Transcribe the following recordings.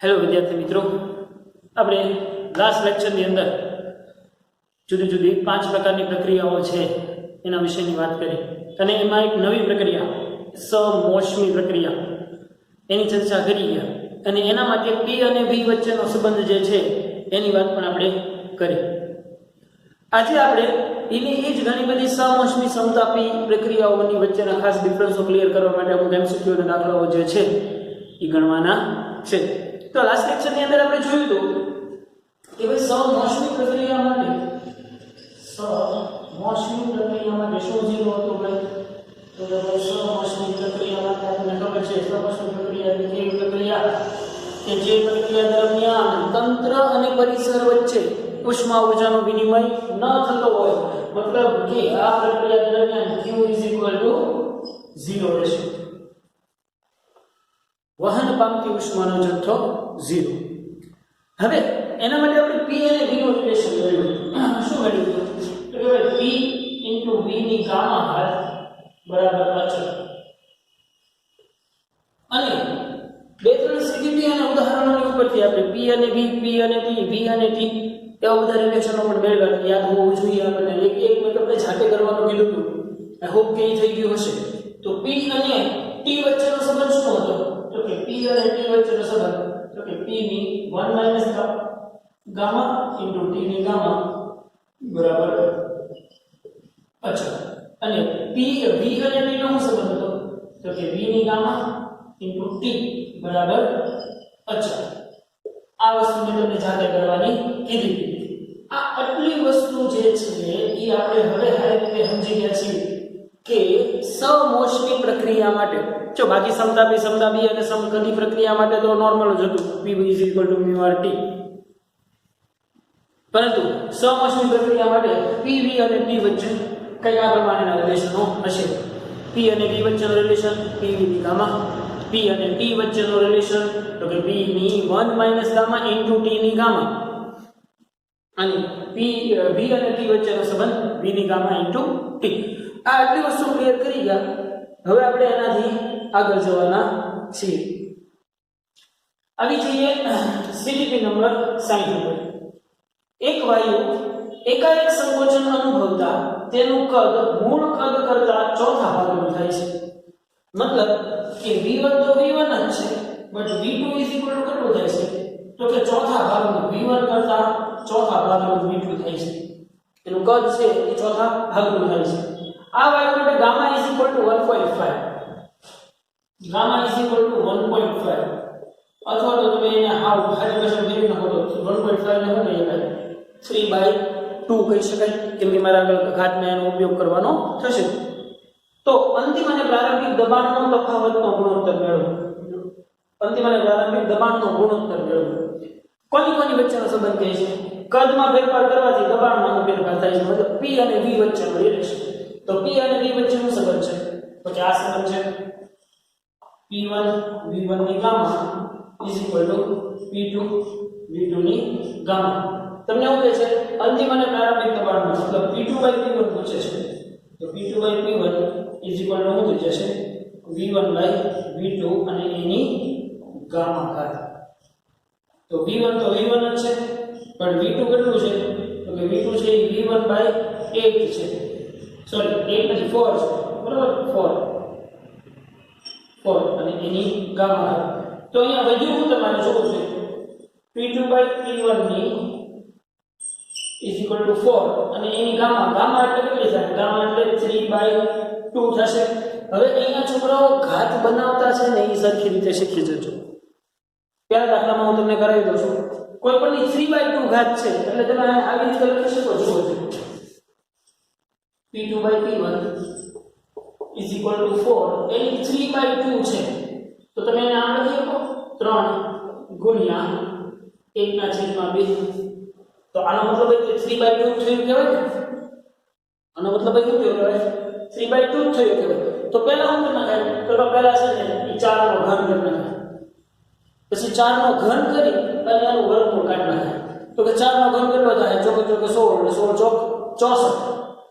Hello विद्यार्थी मित्रों, આપણે લાસ્ટ લેક્ચરની અંદર જુદી જુદી 5 પ્રકારની પ્રક્રિયાઓ છે એના વિશેની વાત કરી અને એમાં એક નવી પ્રક્રિયા સમોષ્મી પ્રક્રિયા એની ચર્ચા કરી અને એના માટે p અને v વચ્ચેનો સંબંધ જે છે એની વાત પણ આપણે કરી. આજે આપણે એની જ ઘણી બધી સમોષ્મી સમતાપી પ્રક્રિયાઓની વચ્ચેના ખાસ ડિફરન્સો ક્લિયર કરવા માટે અમુક MCQ ના દાખલાઓ જે છે એ ગણવાના છે. તો લાસ્ટ લેક્ચરની અંદર આપણે જોયું હતું કે ભાઈ સમોષ્મી પ્રક્રિયા માટે શું જીરો હતું ભાઈ? તો સમોષ્મી પ્રક્રિયા માટે આપણને ખબર છે સમોષ્મી પ્રક્રિયા એટલે કેવી પ્રક્રિયા કે જે પ્રક્રિયા દરમિયાન તંત્ર અને પરિસર વચ્ચે ઉષ્મા ઊર્જાનો વિનિમય ન થતો હોય, મતલબ કે આ પ્રક્રિયા દરમિયાન Q = 0 રહેશે. વહન પામતી ઉષ્માનો જથ્થો 0. હવે એના માટે આપણે p અને v નું રિલેશન જોયું. શું કર્યું? તો કે p * v ની ગામા ઘાત બરાબર અચળ. અને બે ત્રણ સ્થિતિ અને ઉદાહરણોની ઉપરથી આપણે p અને v, p અને t, v અને t એવા બધા રિલેશનો પણ મેળવ્યા યાદ હોવું જોઈએ. આપણે એક એક મેં તમને જાતે કરવાનું કીધું હતું. આઈ હોપ કે થઈ ગયું હશે. તો p અને t વચ્ચેનો સંબંધ શું હતો? તો કે p અને t વચ્ચેનો સંબંધ તો કે p ની 1 - ગામા * t ની ગામા બરાબર અચળ. અને p v અને t નો સંબંધ હતો તો કે v ની ગામા * t બરાબર અચળ. આ વસ્તુ મેં તમને જાતે કરવાની કીધી. આ આટલી વસ્તુ જે છે એ આપણે હવે સારી રીતે સમજી ગયા છીએ કે સમોષ્મી પ્રક્રિયા માટે જો બાકી સમતાપી અને સમકલી પ્રક્રિયા માટે તો નોર્મલ જ હતું p = μ/t, પરંતુ સમોષ્મી પ્રક્રિયા માટે p v અને t વચ્ચે કઈ આ પ્રમાણેના રિલેશનો હશે. p અને v વચ્ચેનો રિલેશન p v ની ગામા, p અને t વચ્ચેનો રિલેશન તો કે p ની 1 - ગામા * t ની ગામા, અને v અને t વચ્ચેનો સંબંધ v ની ગામા * t. આ આટલી વસ્તુ ક્લિયર કરી ગયા. હવે આપણે એનાથી આગળ જવાના છીએ. આવી જઈએ સ્થિતિ નંબર 60 પર. એક વાયુ એકાએક સંકોચન અનુભવતા તેનું કદ મૂળ કદ કરતા ચોથા ભાગનું થાય છે. મતલબ કે v1 તો v1 જ છે, બટ v2 કેટલું થાય છે? તો કે ચોથા ભાગનું v1 કરતા ચોથા ભાગનું v2 થાય છે. એનું કદ છે એ ચોથા ભાગનું થાય છે. આ વાયુ માટે ગામા = 1.5, ગામા = 1.5, અથવા તો તમે એને હાવ ખાલી ભાષામાં ફેરવી નાખો તો 1.5 ને હોય ને 3/2 કહી શકાય, કેમ કે મારા આગળ ઘાતમાં એનો ઉપયોગ કરવાનો થશે. તો અંતિમ અને પ્રારંભિક દબાણનો તફાવતનો ગુણોત્તર મેળવો. અંતિમ અને પ્રારંભિક દબાણનો ગુણોત્તર મેળવો. કોની વચ્ચેનો સંબંધ કહે છે? કદમાં ફેરફાર કરવાથી દબાણમાં ફેરફાર થાય છે. મતલબ p અને v વચ્ચેનો રિલેશન. તો p અને v વચ્ચેનો સંબંધ છે તો કે આ સંબંધ છે p1 v1 ની ગામા = p2 v2 ની ગામા. તમને એવું કહે છે અંતિમ અને પ્રારંભિક દબાણનો મતલબ p2/p1 પૂછે છે. તો p2/p1 શું થઈ જશે? v1/v2 અને એની ગામા ઘાત. તો v1 તો v1 જ છે, પણ v2 કેટલું છે? તો કે v2 છે એ v1/8 છે. સોરી 8 પછી 4 છે, બરાબર? 4 અને એની ગામા ઘાત. તો અહીંયા વધ્યું હું તમારે જોવું છે p2/p1 ની = 4 અને એની ગામા એટલે કેટલી થાય? ગામા એટલે 3/2 થશે. હવે અહીંયા છોકરાઓ ઘાત બનાવતા છે ને એ સરખી રીતે શીખી જજો. પહેલા દાખલામાં હું તમને કરાવી દઉં છું. કોઈ પણની 3/2 ઘાત છે એટલે તમે આવી રીતે લખી શકો છો p2/p1 = 4 એની 3/2 છે. તો તમે એને આમ લખી શકો 3 * 1/2. તો આનો મતલબ એ કે 3/2 થયું કહેવાય ને? આનો મતલબ એ શું કહેવાય? 3/2 થયું કહેવાય. તો પહેલા શું કરી નાખાય? તો પહેલા છે ને એ 4 નો ઘન કરી નાખાય. પછી 4 નો ઘન કરી અને એનું વર્ગમૂળ કાઢી નાખાય. તો કે 4 નો ઘન કેટલો થાય? ચોકે 16 16 ચોક 64.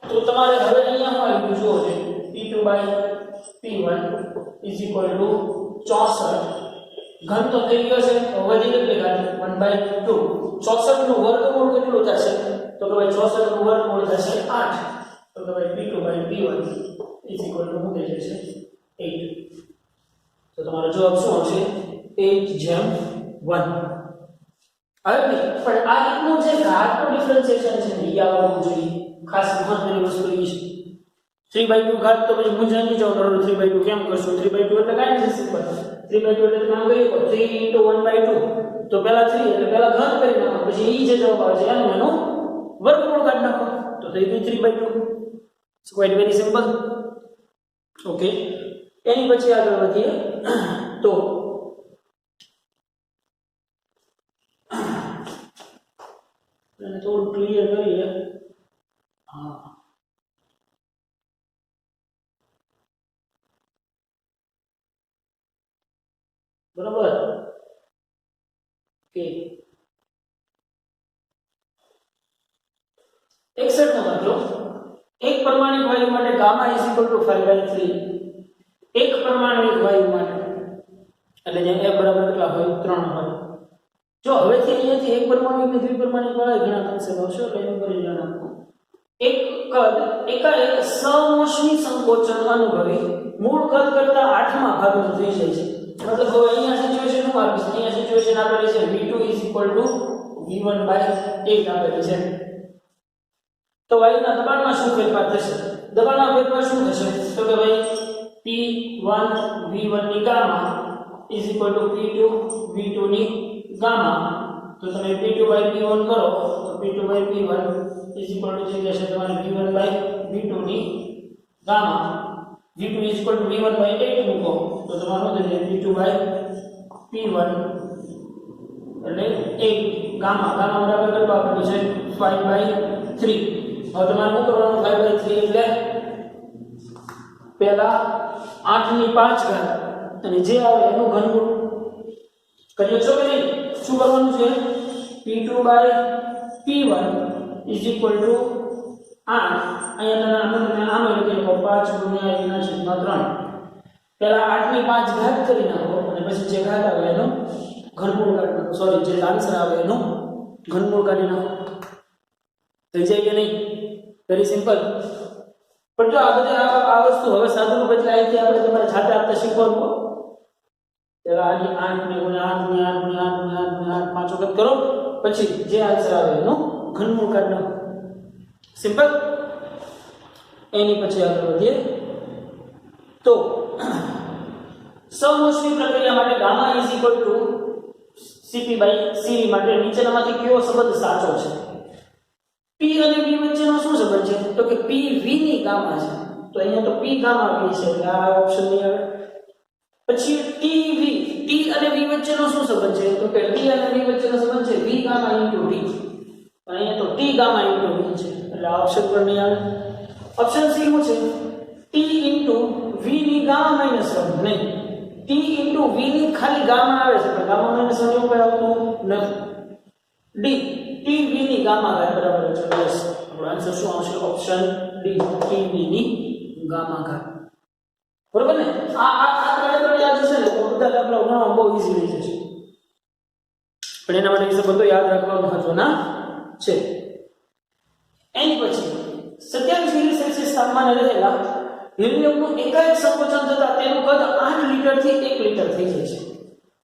તો તમારે હવે અહીંયા શું આવી ગયું જુઓ છે P2 by P1 is equal two 64 ઘન તો થઈ ગયો છે તો વધી કેટલી ઘાત 1/2 64 નું વર્ગમૂળ કેટલું થશે તો કે ભાઈ 64 નું વર્ગમૂળ થશે 8 તો કે ભાઈ P2 by P1 is equal two શું થઈ જશે 8 તો તમારો જવાબ શું આવશે 8/1 હવે પણ આ રીતનું જે ઘાતનું ડિફરન્શિએશન છે ને એ આવડવું જોઈએ ખાસ મહત્વની વસ્તુ એ છે 3/2 ઘાત તો પછી મૂંઝાઈ જાવ કરો 3/2 કેમ કરશો 3/2 એટલે કાંઈ નથી સિમ્પલ 3/2 એટલે તમે આમ કરી શકો 3 * 1/2 તો પહેલા 3 એટલે પહેલા ઘન કરી નાખો પછી ઈ જે જવાબ આવે છે એનું વર્ગમૂળ કાઢી નાખો તો થઈ ગયું 3/2 સો ક્વાઇટ વેરી સિમ્પલ ઓકે એની પછી આગળ વધીએ તો અને થોડું ક્લિયર કરીએ હા બરાબર કે 61 નો દાખલો એક પરમાણિક વાયુ માટે ગામા = 5/3 એક પરમાણિક વાયુ માટે એટલે જે F બરાબર કેટલા હોય 3 હોય જો હવેથી અહીંયાથી એક પરમાણુ ને દ્વિપરમાણિક વાળા ઘણા કોન્સેપ્ટ આવશે એટલે એનું કરી જાણો એક કદ એકાએક સમોષ્મી સંકોચન અનુભવી મૂળ કદ કરતા 8માં ભાગનું થઈ જાય છે मतलब હવે અહીંયા સિચ્યુએશન શું આપી છે અહીંયા સિચ્યુએશન આપેલી છે v2 = v1/8 આપેલી છે તો વાયુના દબાણમાં શું ફેરફાર થશે દબાણમાં ફેરફાર શું થશે તો કે ભાઈ P1 v1 ની ગામા = P2 v2 ની ગામા તો તમે P2/P1 કરો તો P2/P1 = થઈ જશે તમારે v1/v2 ની ગામા v2 = v1/8 મૂકો તો તમારું થઈ જાય P2/P1 એટલે 8 ગામા બરાબર કેટલું આપેલું છે 5/3 હવે તમારે શું કરવાનું 5/3 એટલે પહેલા 8 ની 5 ઘાત અને જે આવે એનું ઘનમૂળ કરીએ છો કે નહીં શું કરવાનું છે P2/P1 = 8 અહીંયા તમે આમ લખી લો 5 × 1/3 પહેલા 8 ની 5 ઘાત કરી નાખો અને પછી જે ઘાત આવે એનો ઘનમૂળ કાઢી નાખો સોરી જે આન્સર આવે એનો ઘનમૂળ કાઢી નાખો થઈ જાય કે નહીં વેરી સિમ્પલ પણ જો આ બધી આ વસ્તુ હવે સાદુરૂપ એટલે અહીંથી આપણે તમારે જાતે આપતા શીખવાનું પહેલા આની 8 ને 8 5 વખત કરો પછી જે આન્સર આવે એનો ઘનમૂળ કાઢી નાખો સિમ્પલ એની પછી આગળ વધીએ તો સમોષ્મી પ્રક્રિયા માટે ગામા = Cp/Cv માટે નીચેનામાંથી કયો સંબંધ સાચો છે P અને V વચ્ચેનો શું સંબંધ છે તો કે PV ની ગામા છે તો અહીંયા તો P ગામા V છે એટલે આ ઓપ્શન ની આવે પછી TV T અને V વચ્ચેનો શું સંબંધ છે તો કે T અને V વચ્ચેનો સંબંધ છે V ગામા * T અહીંયા તો T ગામા * V છે એટલે આ ઓપ્શન પર નહીં આવે ઓપ્શન સી શું છે T * V ની ગામા -1 નહીં T * V ની ખાલી ગામા આવે છે પણ ગામા -1 એવું કઈ આવતું નથી D TV ની ગામા ઘાત બરાબર છે બસ આપણો આન્સર શું આવશે ઓપ્શન ડી TV ની ગામા ઘાત બરોબર ને આ ત્રણે યાદ હશે ને તો બધા દાખલા ગણવા બહુ ઈઝી થઈ જશે પણ એના માટે સંબંધો યાદ રાખવા મહત્વના છે એની પછી 27 ડિગ્રી સેલ્સિયસ તાપમાને રહેલા હિલિયમનું એકાએક સંકોચન થતા તેનું કદ 8 લિટર થી 1 લિટર થઈ જાય છે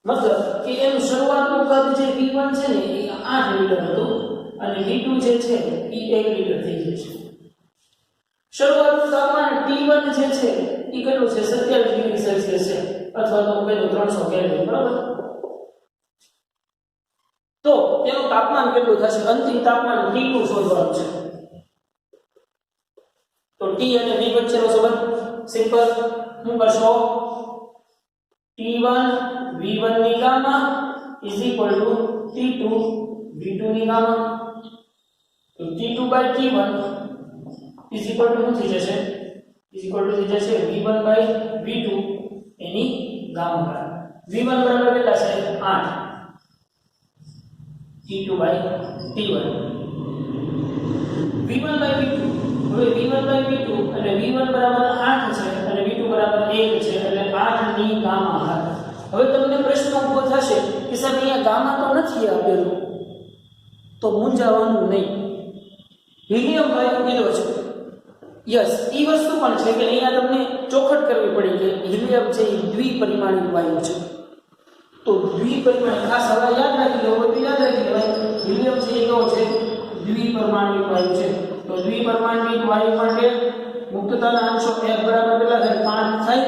મતલબ કે એનું શરૂઆતનું કદ જે V1 છે ને એ 8 લિટર હતું અને V2 જે છે એ 1 લિટર થઈ જાય છે શરૂઆતનું તાપમાન T1 જે છે એ કેટલું છે 27 ડિગ્રી સેલ્સિયસ છે અથવા તો કહી દો 300 કેલ્વિન બરાબર તો તેનું તાપમાન કેટલું થશે અંતિમ તાપમાન T2 શોધવાનું છે તો T અને V વચ્ચેનો સંબંધ સિમ્પલ શું કરશો T1 V1 ની ગામા = T2 V2 ની ગામા તો T2/T1 શું થઈ જશે થઈ જશે V1/V2 એની ગામા V1 બરાબર કેટલા છે 8 T2/T1 V1/V2 હવે v1/v2 અને v1 બરાબર 8 છે અને v2 બરાબર 1 છે એટલે 8 ની ગામા હાર. હવે તમને પ્રશ્ન ઊભો થશે કે સાહેબ અહીંયા ગામા તો નથી આપેલું, તો મૂંઝાવાનું નહીં. હિલિયમ વાયુ કીધો છે, યસ એ વસ્તુ પણ છે કે અહીંયા તમને ચોખટ કરવી પડી કે હિલિયમ છે એ દ્વિપરિમાણીય વાયુ છે. તો દ્વિપરિમાણીય ખાસ હવે યાદ રાખી લો, બધું યાદ રાખી લેવાય. હિલિયમ છે એ કેવો છે? દ્વિપરિમાણીય વાયુ છે. તો દ્વિપરિમાણીય વાયુ માટે મુક્તતાના અંશો f બરાબર કેટલા થાય? 5 થાય.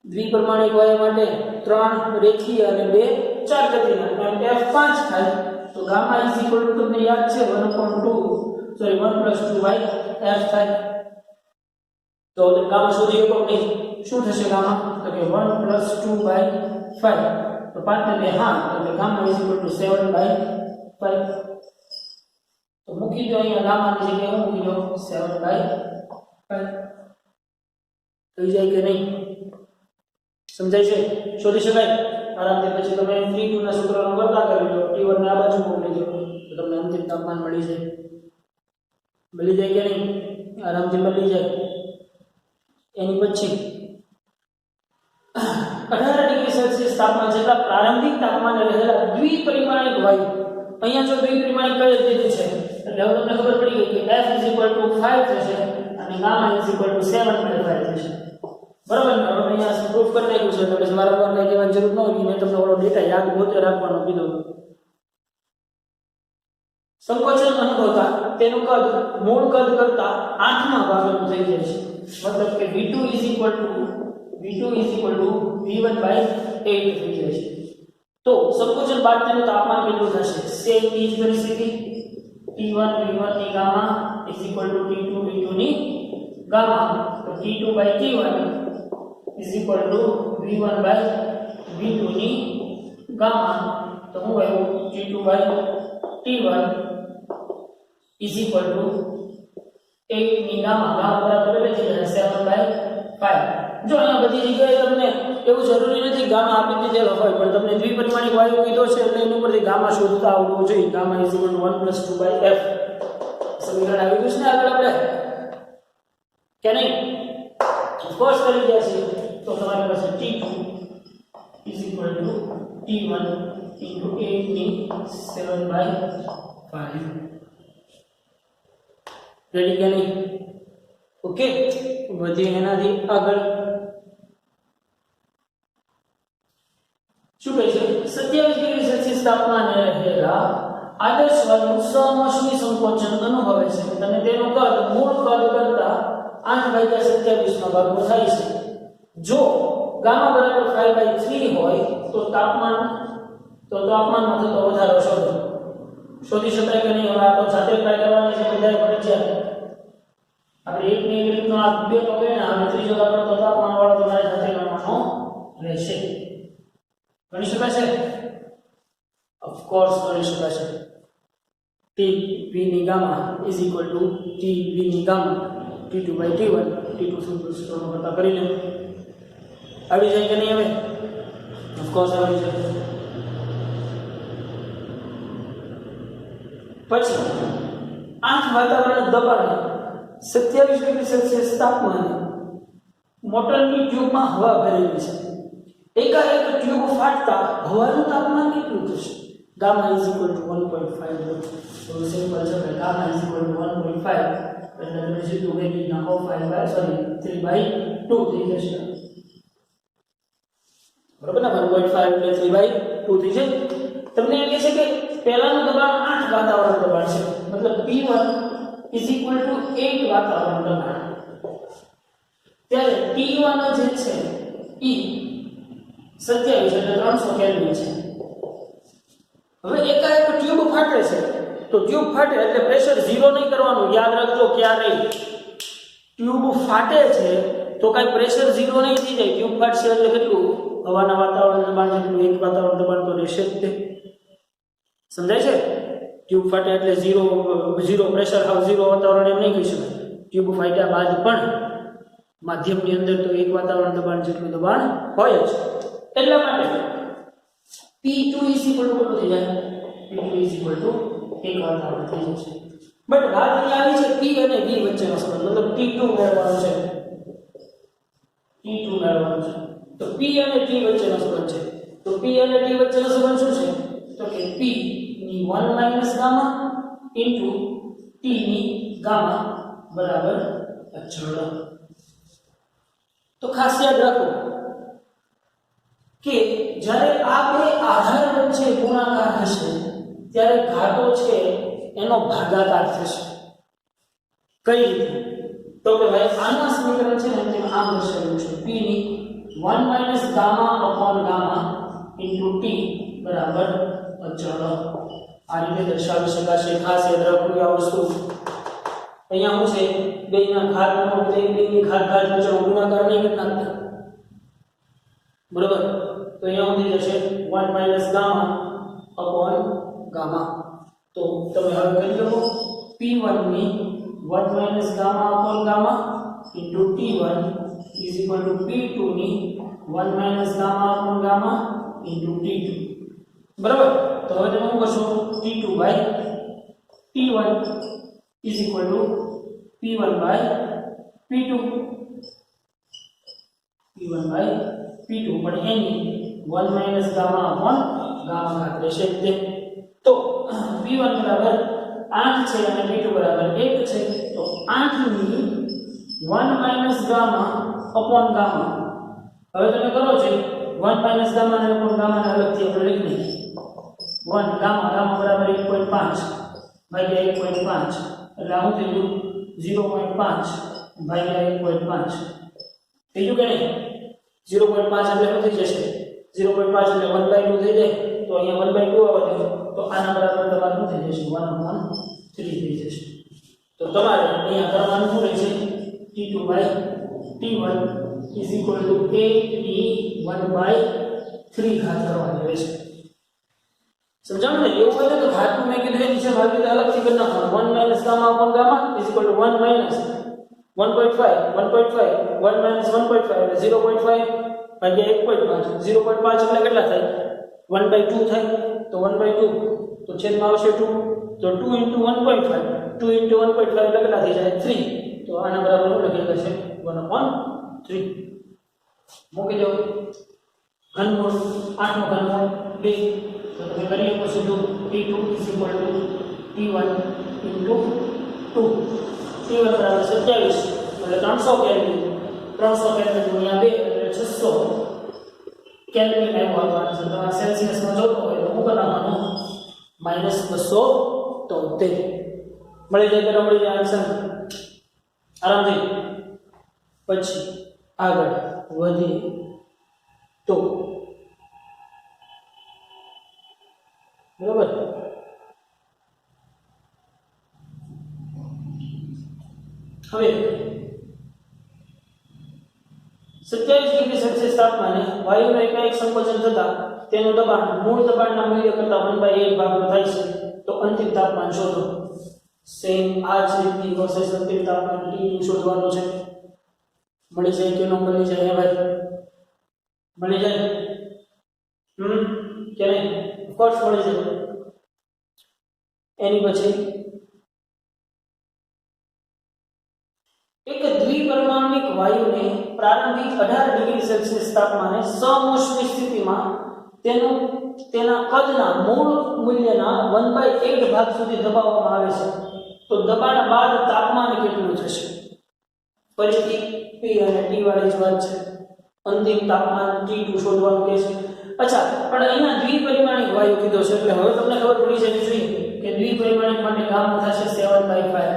દ્વિપરિમાણીય વાયુ માટે 3 રેખીય અને 2 ચાર ગતિના એટલે f 5 થાય. તો ગામા ઇઝ ઇક્વલ ટુ તમને યાદ છે 1 by f થાય. તો ગામા શોધી શકો નહીં. શું થશે ગામા? તો કે 1 + 2 by 5. તો 5 ને 2 હા, એટલે gamma is equal two 7 by 5. તો મૂકી દો અહીંયા ગામાની જગ્યાએ હું મૂકી દો 7 by 5. થઈ જાય કે નહીં? સમજાય છે? શોધી શકાય આરામથી. પછી તમે T2 ના સૂત્રનો કરતા કરી લો, T1 ને આ બાજુ મોકલી દો તો તમને અંતિમ તાપમાન મળી જાય. મળી જાય કે નહીં? આરામથી મળી જાય. એની પછી 18 ડિગ્રી સેલ્સિયસ તાપમાન જેટલા પ્રારંભિક તાપમાને રહેલા દ્વિપરિમાણીય વાયુ, અહીંયા જો દ્વિપરિમાણીય કઈ દીધું છે એટલે હવે તમને ખબર પડી ગઈ કે f = 5 થશે અને ગામા = 7/5 થશે. બરાબર ને? હવે અહીંયા પ્રૂફ કરી નાખ્યું છે એટલે વારંવાર કઈ કહેવાની જરૂર ન હોય. મેં તમને ઓલો ડેટા યાદ ગોતે રાખવાનો કીધો. સંકોચન અનુભવતા તેનું કદ મૂળ કદ કરતા 8મા ભાગનું થઈ જાય છે. મતલબ કે v2 = v1/8 થઈ જાય છે. તો સંકોચન બાદ તેનું તાપમાન કેટલું થશે? સેમ એ જ પરિસ્થિતિ. T1 v1 ની ગામા = T2 v2 ની ગામા. તો T2/T1 = v1/v2 ની ગામા. તો હું આવ્યું T2/T1 = 8 ની ગામા. ગામા બરાબર કેટલી છે? 7/5. જો અહીંયા બધી જગ્યાએ તમને એવું જરૂરી નથી ગામા આપી દીધેલો હોય, પણ તમને દ્વિપરિમાણીય વાયુ કીધો છે એટલે એની ઉપરથી ગામા શોધતા આવડવું જોઈએ. Gamma = 1 + 2 by f. સમીકરણ આવી ગયું છે ને આગળ આપણે કે નહીં? ઓફકોર્સ કરી ગયા છે. તો તમારી પાસે T2 = T1 × 8 ની 7/5. રેડી કે નહીં? ઓકે, વધીએ એનાથી આગળ. શું કહે છે? 27 ડિગ્રી સેલ્સિયસ તાપમાને રહેલા આદર્શ વાયુ સમોષ્મી સંકોચન અનુભવે છે અને તેનું કદ મૂળ કદ કરતા 8/27 ભાગમાં થાય છે. જો ગામા બરાબર 5/3 હોય તો તાપમાનમાં થતો વધારો શોધો. શોધી શકાય કે નહીં? હવે આ તો સાથે ટ્રાય કરવાની છે બધાએ ફરજિયાત. આપણે એક ને એક રીતનો આ બે તો ગણ્યા, હવે ત્રીજો દાખલો તો તાપમાન વાળો તમારે સાથે ગણવાનો રહેશે. ગણી શકાશે? ઓફકોર્સ ગણી શકાશે. Tv ની ગામા = Tv ની ગામા T2/T1 T2 સૂત્રનો કરતા કરી લે. આવી જાય કે નહીં? હવે ઓફકોર્સ આવી જાય. પછી 8 વાતાવરણ દબાણે 27 ડિગ્રી સેલ્સિયસ તાપમાને મોટરની ટ્યુબમાં હવા ભરેલી છે. એકાએક ટ્યુબ ફાટતા હવાનું તાપમાન કેટલું થશે? ગામા = 1.5. તો સિમ્પલ છે કે ગામા = 1.5 એટલે તમે સીધું વેલી નાખો 3/2 થઈ જશે. બરાબર ને? 1.5 એટલે 3/2 થઈ જાય. તમને એમ કહે છે કે પહેલાનું દબાણ 8 વાતાવરણ દબાણ છે, મતલબ P1 = 8 વાતાવરણ દબાણ. ત્યારે T1 જે છે એ 27 એટલે 300 કેલ્વિન છે. હવે એકાએક ટ્યુબ ફાટે છે તો ટ્યુબ ફાટે એટલે પ્રેશર 0 નહીં કરવાનું. યાદ રાખજો, ક્યારેય ટ્યુબ ફાટે છે તો કાંઈ પ્રેશર 0 નહીં થઈ જાય. ટ્યુબ ફાટશે એટલે કેટલું? હવાના વાતાવરણ દબાણ જેટલું એક વાતાવરણ દબાણ તો રહેશે જ તે. સમજાય છે? ટ્યુબ ફાટે એટલે 0 પ્રેશર, હાવ 0 વાતાવરણ એમ નહીં કહી શકાય. ટ્યુબ ફાટ્યા બાદ પણ માધ્યમની અંદર તો એક વાતાવરણ દબાણ જેટલું દબાણ હોય જ. એટલા માટે P2 = કેટલું થઈ જાય? P2 = 1 વાતાવરણ થઈ જશે. બટ વાત અહીંયા આવી છે p અને v વચ્ચેનો સંબંધ, મતલબ t2 મેળવવાનો છે, t2 મેળવવાનો છે. તો p અને t વચ્ચેનો સંબંધ છે. તો p અને t વચ્ચેનો સંબંધ શું છે? તો કે p ની 1 માઈનસ ગામા ઇન્ટુ t ની ગામા બરાબર અચળ. તો ખાસ યાદ રાખો કે જ્યારે આ બે આધાર વચ્ચે ગુણાકાર હશે ત્યારે ઘાતો છે એનો ભાગાકાર થશે. કઈ રીતે? તો કે ભાઈ આના સમીકરણ છે ને તેમાં આમ દર્શાવ્યું છે p ની 1 minus gamma upon gamma into t બરાબર અચળ. આ રીતે દર્શાવી શકાશે. ખાસ યાદ રાખવું આ વસ્તુ. અહીંયા શું છે? બેના ઘાતનો બેની ઘાત વચ્ચે ગુણાકાર નહીં કરતા, બરોબર? તો અહીંયા શું થઈ જશે? 1 માઈનસ ગામા અપોન ગામા. તો તમે હવે કરી લો p1 ની 1 minus gamma upon gamma into t1 is equal to p2 ની 1 minus gamma upon gamma into t2. બરાબર? તો હવે તમે શું કરશો? t2 by t1 is equal to p1 by p2, p1 by p2 પણ એની 1 માઈનસ ગામા અપોન ગામા ઘાત રહેશે. તો p1 બરાબર 8 છે અને p2 બરાબર 1 છે. તો 8 ની 1 માઈનસ ગામા અપોન ગામા. હવે તમે કરો છે 1 માઈનસ ગામા અને અપોન ગામા ને અલગથી આપણે લખી દઈએ. 1 ગામા ગામા બરાબર 1.5 ભાગ્યા 1.5 એટલે આવું થઈ ગયું 0.5 ભાગ્યા 1.5 થઈ ગયું કે નહીં? 0.5 એટલે શું થઈ જશે? 0.5 એટલે 1/2 થઈ જાય. તો અહીંયા 1/2 આવે તો આના બરાબર તમારે શું થઈ જશે? 1/3 થઈ જશે. તો તમારે અહીંયા કરવાનું શું રહેશે? t2 by t1 is equal two 8e1/3 ઘાત કરવાની રહેશે. સમજાણું ને? એવું હોય તો ઘાતનું મેં કીધું એની છે ભાગી અલગથી કરી નાખવાનું. 1 minus gamma upon gamma is equal two 1 minus 1.5 1 minus 1.5 એટલે 0.5 ભાગ્યા 1.5. 0.5 એટલે કેટલા થાય? 1/2 થાય. તો 1/2 તો છેદમાં આવશે 2. તો 2 into 1.5 2 into 1.5 એટલે કેટલા થઈ જાય? 3. તો આના બરાબર શું લખી જશે? 1/3 મૂકી દો. ઘનમૂળ 8 નો ઘનમૂળ 2. તો તમે કરી શકો સીધું t2 is equal two t1 into 2. t1 બરાબર 27 એટલે 300 કેલ્વિન. 300 કેલ્વિન ગુણ્યા 2 એટલે 600 કેલ્વિન આવ્યો હતો આન્સર. તમારે સેલ્સિયસમાં જોતો હોય તો શું કરવાનું? -273 મળી જાય. તો મળી જાય આન્સર આરામથી. પછી આગળ વધીએ તો બરોબર. હવે 27 ડિગ્રી સેલ્સિયસ તાપમાને વાયુનું એકાએક સંકોચન થતા તેનું દબાણ મૂળ દબાણના મૂલ્ય કરતાં 1/8 ભાગનું થાય છે. તો અંતિમ તાપમાન શોધો. સેમ આ જ રીતની પ્રોસેસ અંતિમ તાપમાન T શોધવાનું છે. મળી જાય કે ન મળી જાય? હે ભાઈ મળી જાય? કે નહીં? ઓફકોર્સ મળી જાય. એની પછી એક દ્વિપરમાણિક વાયુને પ્રારંભિક 18 ડિગ્રી સેલ્સિયસ તાપમાને સમોષ્મી સ્થિતિમાં તેના કદના મૂળ મૂલ્યના 1/8 ભાગ સુધી દબાવવામાં આવે છે. તો દબાણ બાદ તાપમાન કેટલું થશે? ફરીથી P અને T વાળી જ વાત છે. અંતિમ તાપમાન T2 શોધવાનું કહે છે. અચ્છા, પણ અહીંયા દ્વિપરિમાણિક વાયુ કીધો છે એટલે હવે તમને ખબર પડી જવી જોઈએ કે દ્વિપરિમાણિક માટે ગામા થશે 7/5.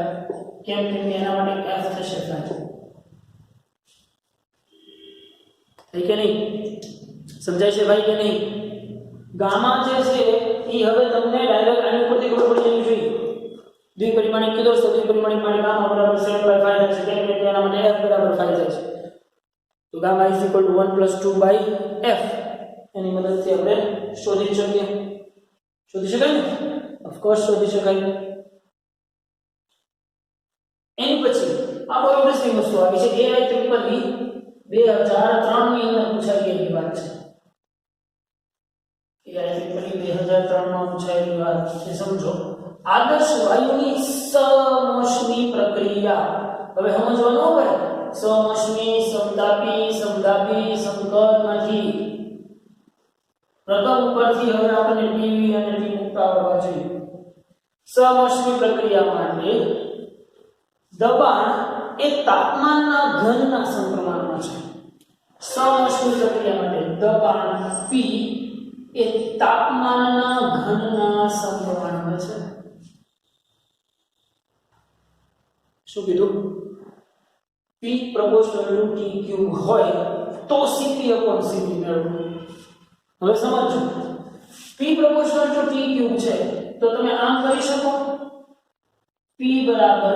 કેમ કે એના માટે f થશે 5. થઈ કે નહીં? સમજાય છે ભાઈ કે નહીં? ગામા જે છે એ હવે તમને ડાયરેક્ટ આની ઉપરથી ખબર પડી જવી જોઈએ. દ્વિપરિમાણિક કીધો છે, દ્વિપરિમાણિક માટે ગામા બરાબર 7/5 થશે. કેમ કે એના માટે f બરાબર 5 થશે. તો gamma is equal two 1 + 2/f. એની મદદથી આપણે શોધી શકીએ. શોધી શકાય ને? ઓફકોર્સ શોધી શકાય. એની પછી આ બહુ ઇન્ટરેસ્ટિંગ વસ્તુ આવી છે. AI ત્રિપદી 2003 ની અંદર પૂછાયેલી વાત છે. AI ત્રિપદી 2003 માં પૂછાયેલી વાત છે. સમજો આદર્શ વાયુની સમોષ્મી પ્રક્રિયા હવે સમજવાનું હોય સમોષ્મી સમતાપી સમતાપી સંકરમાંથી પ્રથમ ઉપરથી હવે આપણે પીવી અને ટી મુકતા આવડવા જોઈએ સમોષ્મી પ્રક્રિયા માટે દબાણ એ તાપમાનના ઘનના સમપ્રમાણમાં છે સમોષ્મી પ્રક્રિયા માટે દબાણ P એ તાપમાનના ઘનના સમપ્રમાણમાં છે શું કીધું P proportional to T cube હોય તો Cp/Cv મેળવો હવે સમજો P proportional to T cube છે તો તમે આમ કરી શકો P બરાબર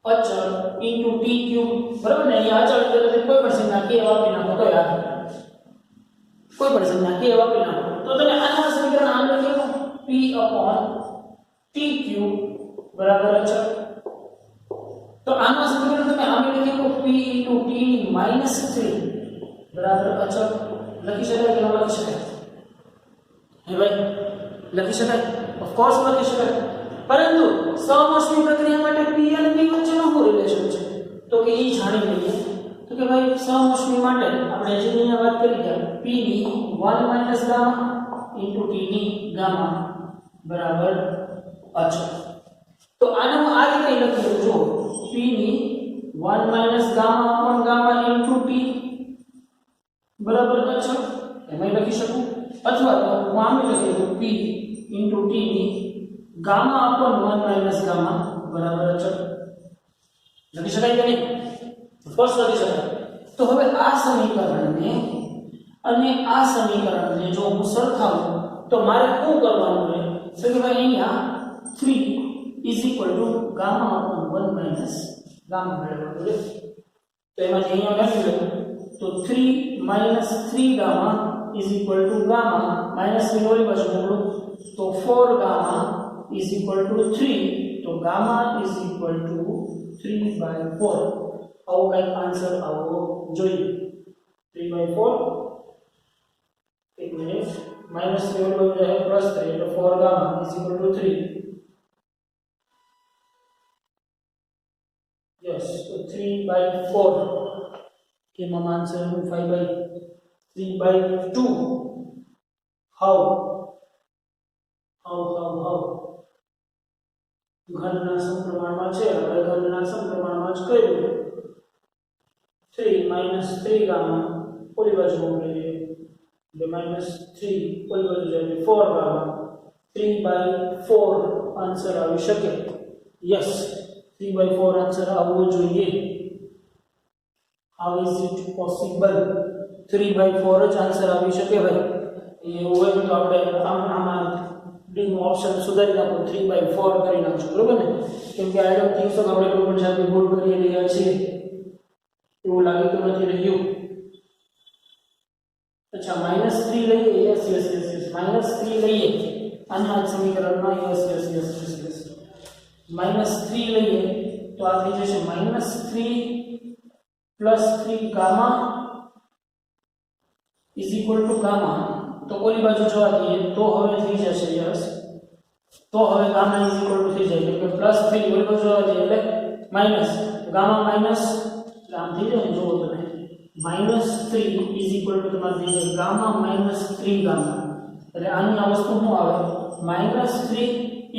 અચળ into T cube બરાબર ને અહીંયા અચળ એટલે તમે કોઈ પણ સંખ્યા k વાપરી નાખો તો યાદ કોઈ પણ સંખ્યા k વાપરી નાખો તો તમે આનું સમીકરણ આમ લખી શકો P/T cube બરાબર અચળ તો આનું સમીકરણ તમે આમ લખી શકો P into T ની -3 બરાબર અચળ લખી શકાય કે ન લખી શકાય હે ભાઈ લખી શકાય ઓફ કોર્સ લખી શકાય પરંતુ સમોષ્મી પ્રક્રિયા માટે P અને T વચ્ચેનો શું રિલેશન છે તો કે એ જાણી લઈએ તો કે ભાઈ સમોષ્મી માટે આપણે જે અહીંયા વાત કરી ગયા P ની 1 - ગામા into T ની ગામા બરાબર અચળ તો આને હું આ રીતે લખી જો P ની 1 - ગામા into T બરાબર અચળ એમ લખી શકું અથવા તો હું આમ લખી દઉં P into T ની ગામા upon 1 - ગામા બરાબર અચળ લખી શકાય કે નહીં ઓફકોર્સ લખી શકાય તો હવે આ સમીકરણને અને આ સમીકરણને જો હું સરખાવું તો મારે શું કરવાનું છે તો કે ભાઈ અહીંયા 3 ગામા upon 1 - ગામા મેળવવાનું છે તો એમાંથી અહીંયા લખી લઉં તો 3 - 3 ગામા ગામા -3 ઓલી બાજુ મોકલું તો 4 ગામા = 3 તો ગામા = 3/4 આવો કઈ આન્સર આવો જોઈએ 3/4 એક મિનિટ -3 ઓલી બાજુ જાય +3 એટલે 4 ગામા = 3 યસ તો 3/4 એમાં આન્સર હું 5/3/2 હાઉ ઘનના સમપ્રમાણમાં છે હવે ઘનના સમપ્રમાણમાં જ કર્યું 3 - 3 ગામા ઓલી બાજુ મોકલીએ એટલે -3 ઓલી બાજુ જાય 4 ગામા 3/4 આન્સર આવી શકે યસ 3/4 આન્સર આવવો જોઈએ how is it possible 3/4 જ આન્સર આવી શકે ભાઈ એવું હોય તો આપણે આમાં ડી નો ઓપ્શન સુધારી નાખો 3/4 કરી નાખજો બરોબર ને કેમ કે આઈ ડોન્ટ થિંક સો આપણે કોઈ પણ જાતની ભૂલ કરી રહ્યા છીએ એવું લાગી તો નથી રહ્યું અચ્છા -3 લઈએ યસ -3 લઈએ આના સમીકરણમાં યસ -3 લઈએ તો આ થઈ જશે -3 + 3 ગામા = ગામા તો ઓલી બાજુ જવા દઈએ તો હવે થઈ જશે યસ તો હવે ગામા = થઈ જાય એટલે +3 ઓલી બાજુ જવા દઈએ એટલે માઈનસ ગામા માઈનસ આમ થઈ જાય જો તમે -3 તમારે થઈ જાય ગામા -3 ગામા એટલે આની આ વસ્તુ શું આવે -3 =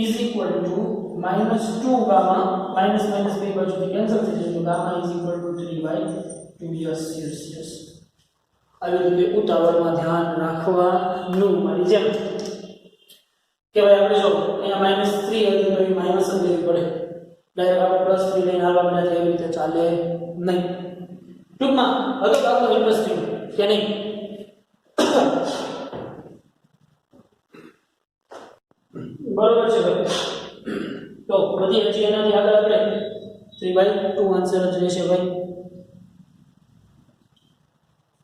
-2 ગામા માઈનસ બે બાજુથી કેન્સલ થઈ જશે તો ગામા = 3/2 યસ આવી રીતે ઉતાવળમાં ધ્યાન રાખવાનું મારી જેમ કે ભાઈ આપણે જો અહીંયા -3 હતી તો એ માઈનસ જ લેવી પડે ડાયરેક્ટ આપણે +3 લઈને આવવા પડે એવી રીતે ચાલે નહીં ટૂંકમાં હતો દાખલો ઇન્ટરેસ્ટિંગ કે નહીં બરોબર છે ભાઈ તો બધી હજી એનાથી આગળ આપણે 3/2 આન્સર જ રહેશે ભાઈ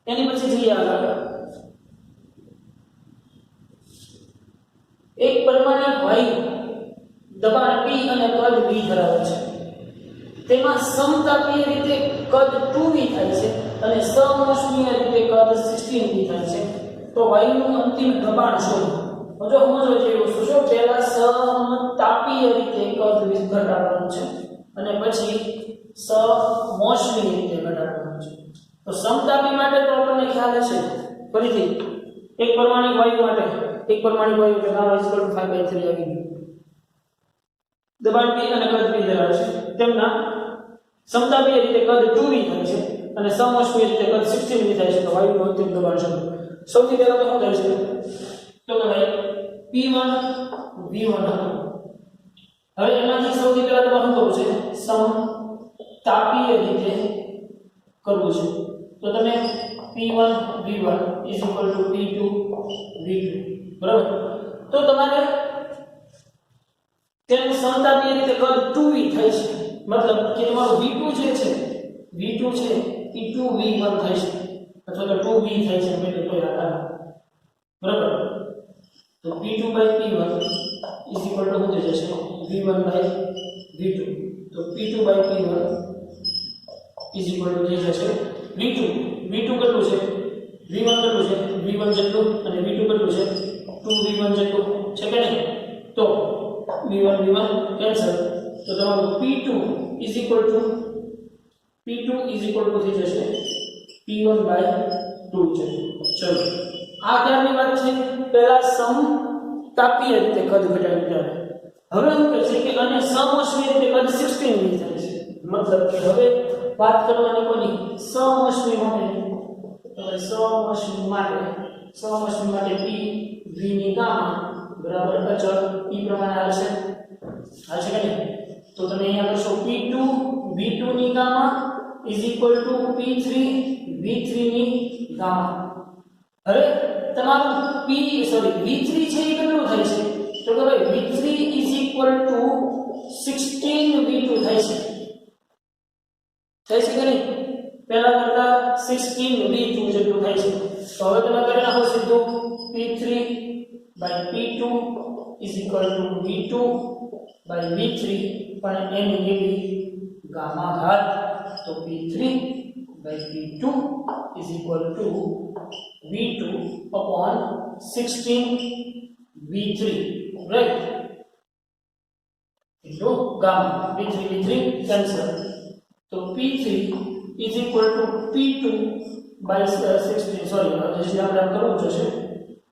એની પછી જઈએ આગળ એક પરમાણિક વાયુ દબાણ P અને કદ V ધરાવે છે તેમાં સમતાપીય રીતે કદ 2V થાય છે અને સમોષ્મીય રીતે કદ 16V થાય છે તો વાયુનું અંતિમ દબાણ શોધો જો સમજો જેવી વસ્તુ છે પહેલા સમતાપીય રીતે કદ ઘટાડવાનું છે અને પછી સમોષ્મી રીતે ઘટાડવાનું છે તો સમતાપી માટે તો આપણને ખ્યાલ હશે ફરીથી એક પરમાણિક વાયુ માટે એક પરમાણિક વાયુ એટલે ગામા 5/3 આવી ગયું દબાણ p અને કદ p ધરાવે છે તેમના સમતાપીય રીતે કદ 2v થાય છે અને સમોષ્મીય રીતે કદ 16v થાય છે તો વાયુનું અંતિમ દબાણ છે સૌથી પહેલા તો શું થાય છે તો કે ભાઈ p1 v1 હવે એમાંથી સૌથી પહેલા તો શું કરવું છે સમતાપીય રીતે કરવું છે તો તમે p1 v1 p2 v2 બરાબર તો તમારે તેનું સમતાપીય રીતે કદ 2v થાય છે મતલબ કે તમારું v2 જે છે v2 છે એ 2v1 થાય છે અથવા તો 2v થાય છે મેં કોઈ આકાર બરાબર તો p2/p1 શું થઈ જશે v1/v2 તો p2/p1 થઈ જશે v2 કેટલું છે v1 કેટલું છે v1 જેટલું અને v2 કેટલું છે 2v1 જેટલું છે કે નહીં તો v1 કેન્સલ તો તમારું p2 થઈ જશે p1/2 છે ચલો આ ક્યારની વાત છે પહેલા સમતાપીય રીતે કદ ઘટાડ્યું હવે શું કહે છે કે અને સમોષ્મી રીતે કદ 16v થાય છે મતલબ કે હવે વાત કરવાની કોની સમોષ્મી માટે તો સમોષ્મી માટે p v ની ગામા બરાબર અચળ p પ્રમાણે આવશે કે નહીં તો તમે અહીંયા લખશો p2 v2 ની ગામા p3 v3 ની ગામા હવે તમારું v3 છે એ કેટલું થાય છે તો કે ભાઈ v3 16v2 થાય છે કે નહીં પહેલા કરતા 16v2 જેટલું થાય છે તો હવે તમે કરી નાખો સીધું p3/p2 v2/v3 પણ એની કેવી ગામા ઘાત તો p3/p2 v2/16v3 right into gamma v3 cancel तो p3 p2/16 sorry જે આપણે કરવું છે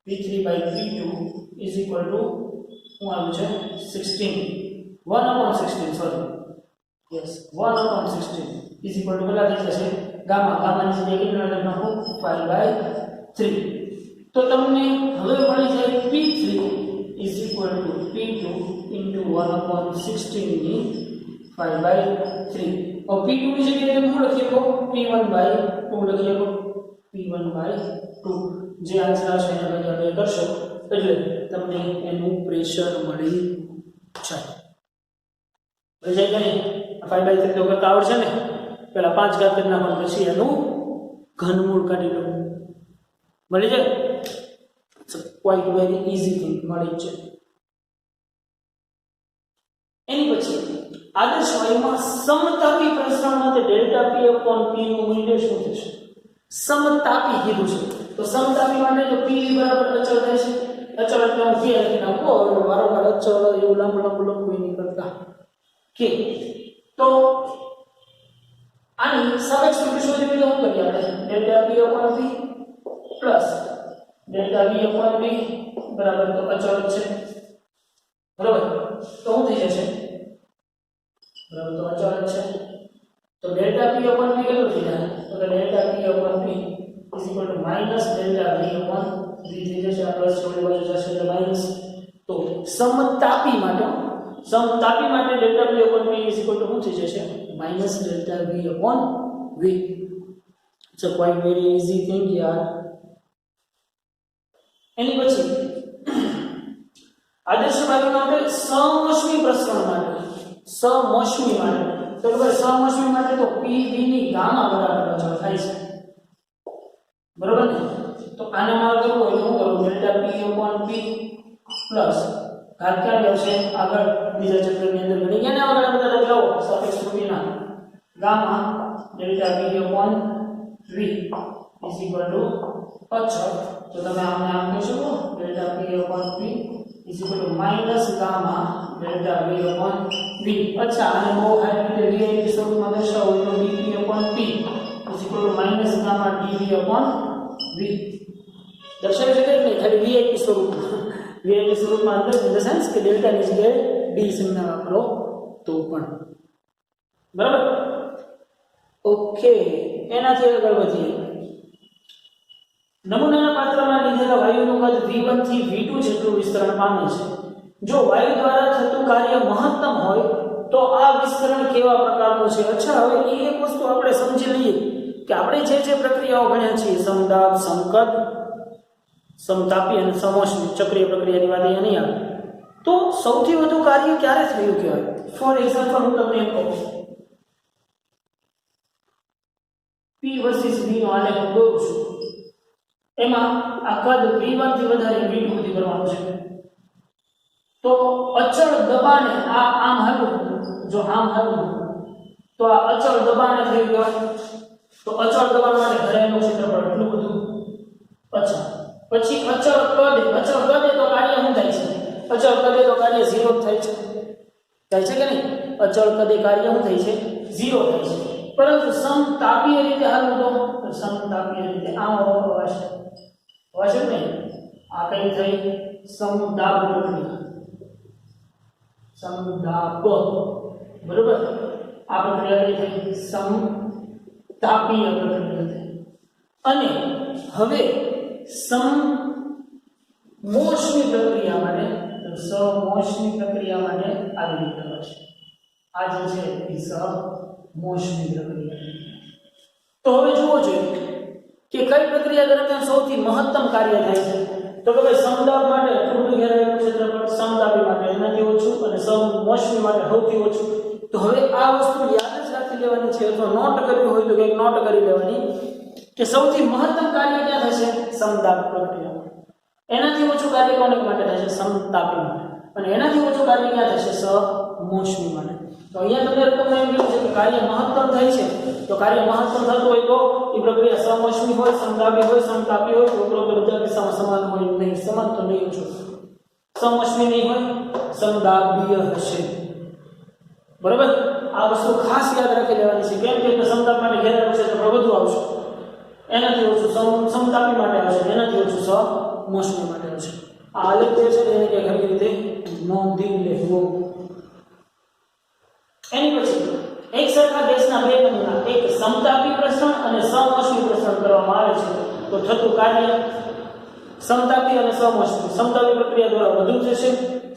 p3/p2 હું આવ્યું છે 16 1/16 sorry yes 1/16 કેટલા થઈ જશે ગામાની જગ્યાએ કેટલા લખી નાખો 5/3 તો તમને હવે મળી જાય p3 p2 into 1/16 ની 5/3 और p2 ની જગ્યાએ તમે શું લખી શકો p1/2 લખી શકો p1/2 જે આન્સર આવશે એને તમે કરશો એટલે તમને એનું પ્રેશર મળી જાય સમજાય કે નહીં 5/3 તો કરતા આવડશે ને પહેલા 5 ઘાત કરી નાખવાનું પછી એનું ઘનમૂળ કાઢી લો મળી જાય ક્વાઇટ વેરી ઈઝી થિંગ મળી છે એની પછી આદર્શ વાયુમાં સમતાપી પ્રસરણ માટે ડેલ્ટા p/p નું મૂલ્ય શું થશે સમતાપી કીધું છે તો સમતાપી માટે તો p બરાબર અચળ થાય છે અચળ એટલે હું કે લખી નાખો વારંવાર અચળ એવું લાંબુ નહીં કરતા કે તો આની સાપેક્ષ સ્થિતિ શોધવી તો શું કરીએ આપણે delta p/p plus delta v/p બરાબર તો અચળ છે બરાબર તો શું થઈ જશે બરાબર તો અચળ છે તો ડેલ્ટા p/p કેટલું થઈ જાય તો કે delta p/p minus delta v/v થઈ જશે આ પ્લસ છોડી બાજુ જશે એટલે માઈનસ તો સમતાપી માટે ડેલ્ટા p/p શું થઈ જશે minus delta v/v it's a quite very easy thing યાર એની પછી આદર્શ વાયુ માટે સમોષ્મી પ્રસરણ માટે તો કે સમોષ્મી માટે તો pv ની ગામા બરાબર અચળ થાય છે બરોબર ને તો આને મારે કરવું હોય તો હું કરું ડેલ્ટા p/p પ્લસ ઘાત ક્યાં આવશે આગળ બીજા ચક્રની અંદર બની ગયા ને આગળ બધા લગાવો સાપેક્ષ સ્થિતિના gamma delta v/v v is equal to અચળ, તો તમે આમને આમ કહી શકો delta p upon p is equal to minus gamma delta v upon v. અચ્છા, અને બહુ હાઈ રીતે vi ની સ્વરૂપમાં દર્શાવો તો dp upon p is equal to minus gamma dv upon v. દર્શાવી શકાય કે નહીં? ખાલી vi ની સ્વરૂપમાં, vi ની સ્વરૂપમાં અંદર ઇન ધ સેન્સ કે ડેલ્ટા ની જગ્યાએ d સંજ્ઞા વાપરો તો પણ બરાબર. ઓકે, એનાથી આગળ વધીએ. નમૂનાના પાત્રમાં લીધેલા વાયુનું કદ v1 થી v2 જેટલું વિસ્તરણ પામે છે. જો વાયુ દ્વારા થતું કાર્ય મહત્તમ હોય તો આ વિસ્તરણ કેવા પ્રકારનું છે? અચ્છા, હવે એ એક વસ્તુ આપણે સમજી લઈએ કે આપણે જે પ્રક્રિયાઓ ભણ્યા છીએ, સમદાબ, સમકદ, સમતાપી અને સમોષ્મી ચક્રીય પ્રક્રિયાની વાત અહીંયા નહીં આવે. તો સૌથી વધુ કાર્ય ક્યારે થયું કહેવાય? ફોર એક્ઝામ્પલ હું તમને એમ કહું, p વર્સિસ v નો આલેખ દોરું છું. એમાં આ કદ v1 થી વધારે v2 સુધી કરવાનું છે. તો અચળ દબાણે આ આમ હાલું, જો આમ હાલું તો આ અચળ દબાણે થઈ ગયો. તો અચળ દબાણ માટે ઘરેલું ક્ષેત્રફળ એટલું બધું. અચ્છા, પછી અચળ કદે તો કાર્ય શું થાય છે? અચળ કદે તો કાર્ય 0 થાય છે. થાય છે કે નહીં? અચળ કદે કાર્ય શું થાય છે? 0 થાય છે. પરંતુ સમતાપીય રીતે હાલવું તો સમતાપીય રીતે આમ આવશે નહીં. આ કઈ થઈ? સમદાબ પ્રક્રિયા, સમદાબ, બરોબર. આ પ્રક્રિયા કઈ થઈ? સમતાપીય પ્રક્રિયા થઈ. અને હવે સમોષ્મી પ્રક્રિયા માટે, સમોષ્મી પ્રક્રિયા માટે આવી રીતે થશે. આ જે છે એ સમોષ્મી પ્રક્રિયા. તો હવે જુઓ જોઈએ કે કઈ પ્રક્રિયા દરમિયાન સૌથી મહત્તમ કાર્ય થાય છે. તો કે ભાઈ સમદાબ માટે થોડું ઘેરાયેલું ક્ષેત્રફળ, સમતાપી માટે એનાથી ઓછું અને સમોષ્મી માટે સૌથી ઓછું. તો હવે આ વસ્તુ યાદ જ રાખી લેવાની છે, અથવા નોટ કરવી હોય તો કંઈક નોટ કરી લેવાની કે સૌથી મહત્તમ કાર્ય ક્યાં થશે? સમદાબ પ્રક્રિયા. એનાથી ઓછું કાર્ય કોને માટે થશે? સમતાપી માટે. અને એનાથી ઓછું કાર્ય ક્યાં થશે? સમોષ્મી માટે. તો અહીંયા તમને રકમમાં એમ કીધું છે કે કાર્ય મહત્તમ થાય છે. તો કાર્ય મહત્તમ થતું હોય તો એ પ્રક્રિયા સમોષ્મી હોય, સમતાપી હોય, સમતાપી હોય. તો બધા કિસ્સામાં સમાન હોય નહીં, સમાન તો નહીં છો. સમોષ્મી નહીં હોય, સમદાબીય હશે. બરાબર, આ વસ્તુ ખાસ યાદ રાખી લેવાની છે. કેમ કે સમતાપ માટે ઘેરાયેલું છે તો વધુ આવશે, એનાથી ઓછું સમતાપી માટે આવશે, એનાથી ઓછું સમોષ્મી માટે આવશે. આ આલેખ જે છે એને કે ઘણી રીતે નોંધી લેવો. એની પછી એક સરખા ગેસના બે નમૂના, એક સમતાપી પ્રસરણ અને સમોષ્મી પ્રસરણ કરવામાં આવે છે તો થતું કાર્ય સમતાપી અને સમોષ્મી. સમતાપી પ્રક્રિયા દ્વારા વધુ થશે,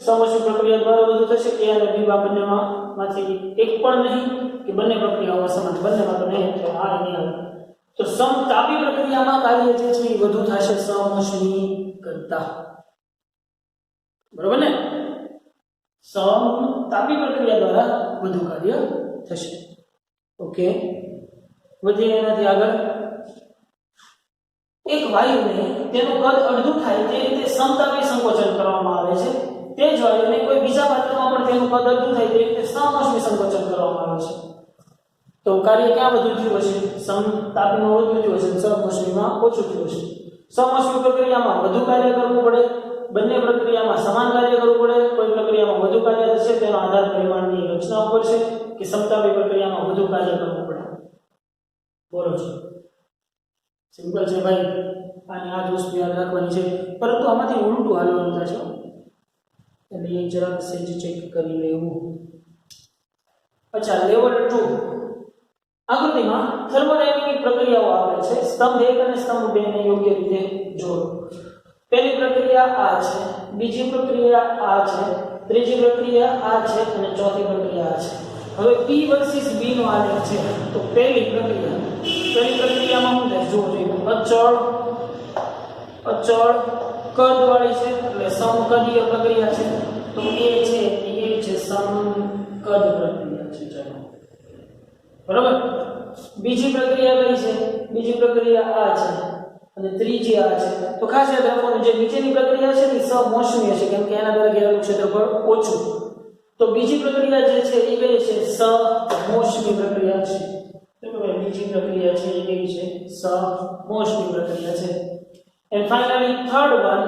સમોષ્મી પ્રક્રિયા દ્વારા વધુ થશે. એ અને બી બંનેમાંથી એક પણ નહીં કે બંને પ્રક્રિયાઓમાં સમાન, બંનેમાં તો નહીં, તો આ નહીં આવે. તો સમતાપી પ્રક્રિયામાં કાર્ય જે છે એ વધુ થશે સમોષ્મી કરતા. બરોબર ને? સમતાપી પ્રક્રિયા દ્વારા વધુ કાર્ય થશે. ઓકે, વધીએ એનાથી આગળ. એક વાયુને તેનું કદ અડધું થાય તે રીતે સમતાપી સંકોચન કરવામાં આવે છે. તે જ વાયુને કોઈ બીજા પાત્રમાં પણ તેનું કદ અડધું થાય તે રીતે સમોષ્મી સંકોચન કરવામાં આવે છે. તો કાર્ય ક્યાં વધુ થયું હશે? સમતાપીમાં વધુ થયું હશે, સમોષ્મીમાં ઓછું થયું હશે. સમોષ્મી પ્રક્રિયામાં વધુ કાર્ય કરવું પડે, બંને પ્રક્રિયામાં સમાન કાર્ય કરવું પડે. કોઈ પ્રક્રિયામાં વધુ કાર્ય થશે તેનો આધાર પરિમાણની રચના ઉપર છે કે સમતાપી પ્રક્રિયામાં વધુ કાર્ય કરવું પડે. બોલો છો, સિમ્પલ છે ભાઈ. આની આ વસ્તુ યાદ રાખવાની છે, પરંતુ આમાંથી ઉલટું હાલવાનું થશે એટલે એક જરાક સેજ ચેક કરી લેવું. અચ્છા, લેવલ 2 આકૃતિમાં થર્મોડાયનેમિક પ્રક્રિયાઓ આપે છે. સ્તંભ 1 અને સ્તંભ 2 ને યોગ્ય રીતે જોડો. પહેલી પ્રક્રિયા આ છે, બીજી પ્રક્રિયા આ છે, ત્રીજી પ્રક્રિયા આ છે અને ચોથી પ્રક્રિયા આ છે. હવે p વર્સિસ b નો આલેખ છે. તો પહેલી પ્રક્રિયામાં શું થાય? જો અચળ કદવાળી છે એટલે સમકદીય પ્રક્રિયા છે. તો એ છે સમકદ પ્રક્રિયા છે. ચાલો, બરાબર. બીજી પ્રક્રિયા કઈ છે? બીજી પ્રક્રિયા આ છે અને ત્રીજી આ છે. તો ખાસ યાદ રાખવાનું, જે નીચેની પ્રક્રિયા છે એ સમોષ્મી છે કેમ કે એના દ્વારા ઘેરાયેલું ક્ષેત્રફળ ઓછું. તો બીજી પ્રક્રિયા જે છે એ કઈ છે? સમોષ્મી પ્રક્રિયા છે. તો કે ભાઈ બીજી પ્રક્રિયા છે એ કેવી છે? સમોષ્મી પ્રક્રિયા છે. And finally third one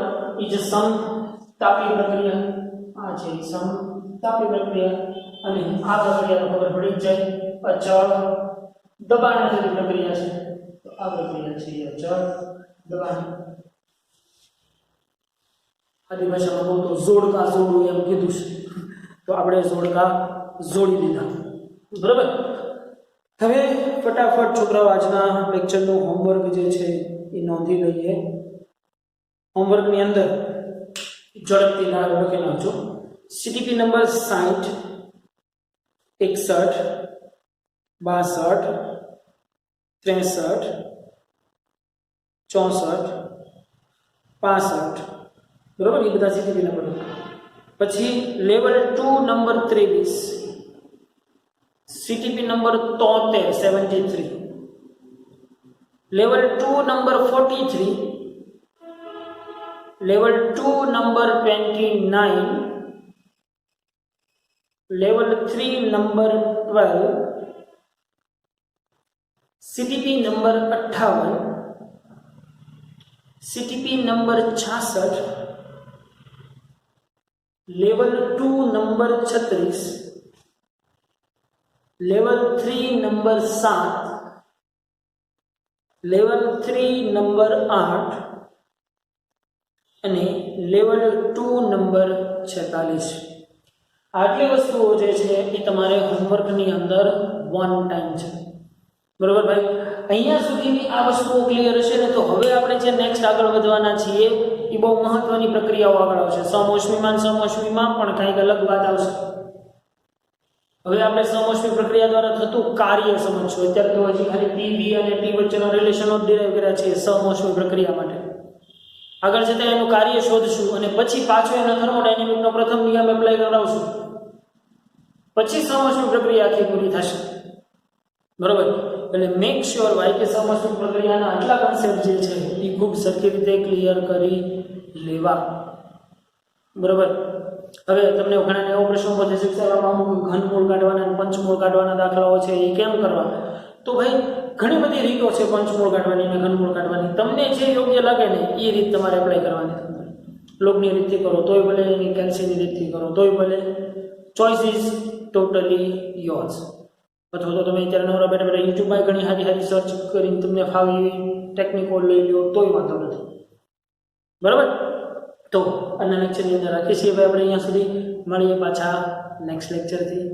is સમતાપી પ્રક્રિયા. આ છે સમતાપી પ્રક્રિયા અને આ પ્રક્રિયાનો ખબર પડી જ જાય અચળ દબાણ થતી પ્રક્રિયા છે. તો આ પ્રક્રિયા છે એ અચળ દબાણ. આની ભાષામાં કહું તો જોડકા જોડવું એમ કીધું છે, તો આપણે જોડકા જોડી દીધા. બરાબર. હવે ફટાફટ છોકરાઓ આજના લેક્ચરનું હોમવર્ક જે છે એ નોંધી લઈએ. હોમવર્કની અંદર ઝડપથી નામ લખી નાખજો. CTP number 60, 61, 62, 63, 64, 65. બરાબર, એ બધા સીટીપી નંબર. પછી level 2 number 23, CTP number 73, 73, level 2 number 43, level 2 number 29, level 3 number 12, CTP number 58, CTP number 66, level 2 number 36, level 3 number 7, level 3 number 8 અને લેવલ 2 નંબર 46. આટલી વસ્તુઓ જે છે એ તમારે હોમવર્કની અંદર વન ટાઈમ છે. બરોબર ભાઈ, અહીંયા સુધીની આ વસ્તુઓ ક્લિયર હશે ને તો હવે આપણે જે નેક્સ્ટ આગળ વધવાના છીએ એ બહુ મહત્વની પ્રક્રિયાઓ આગળ આવશે. સમોષ્મીમાં પણ કંઈક અલગ વાત આવશે. હવે આપણે સમોષ્મી પ્રક્રિયા દ્વારા થતું કાર્ય સમજશું. અત્યારે તો હજી ખાલી પી, વી અને ટી વચ્ચેનો રિલેશનો ડિરાઈવ કર્યા છે સમોષ્મી પ્રક્રિયા માટે. આગળ જતાં એનું કાર્ય શોધશું અને પછી પાછો એનો થર્મોડાયનેમિકનો પ્રથમ નિયમ એપ્લાય કરાવશું. પછી સમોષ્મી પ્રક્રિયા આખી પૂરી થશે. બરોબર. એટલે મેક શ્યોર ભાઈ કે સમોષ્મી પ્રક્રિયાના આટલા કન્સેપ્ટ જે છે એ ખૂબ સરખી રીતે ક્લિયર કરી લેવા. બરોબર. હવે તમને ઘણા એવો પ્રશ્નો પૂછે છે કે અમુક ઘનમૂળ કાઢવાના અને પંચમૂળ કાઢવાના દાખલાઓ છે એ કેમ કરવા? તો ભાઈ ઘણી બધી રીતો છે પંચમૂળ કાઢવાની અને ઘનમૂળ કાઢવાની. તમને જે યોગ્ય લાગે ને એ રીત તમારે એપ્લાય કરવાની. લોગની રીતથી કરો તોય ભલે, એની કેલ્સીની રીતથી કરો તોય ભલે. Choice is totally yours. અથવા તો તમે અત્યારે નવરા બેઠા બેઠા યુટ્યુબમાં ઘણી સારી સારી સર્ચ કરીને તમને ફાવે એવી ટેકનિકો લઈ લો તોય વાંધો નથી. બરાબર. તો આજના લેક્ચરની અંદર રાખીએ છીએ ભાઈ આપણે અહીંયા સુધી. મળીએ પાછા નેક્સ્ટ લેક્ચરથી.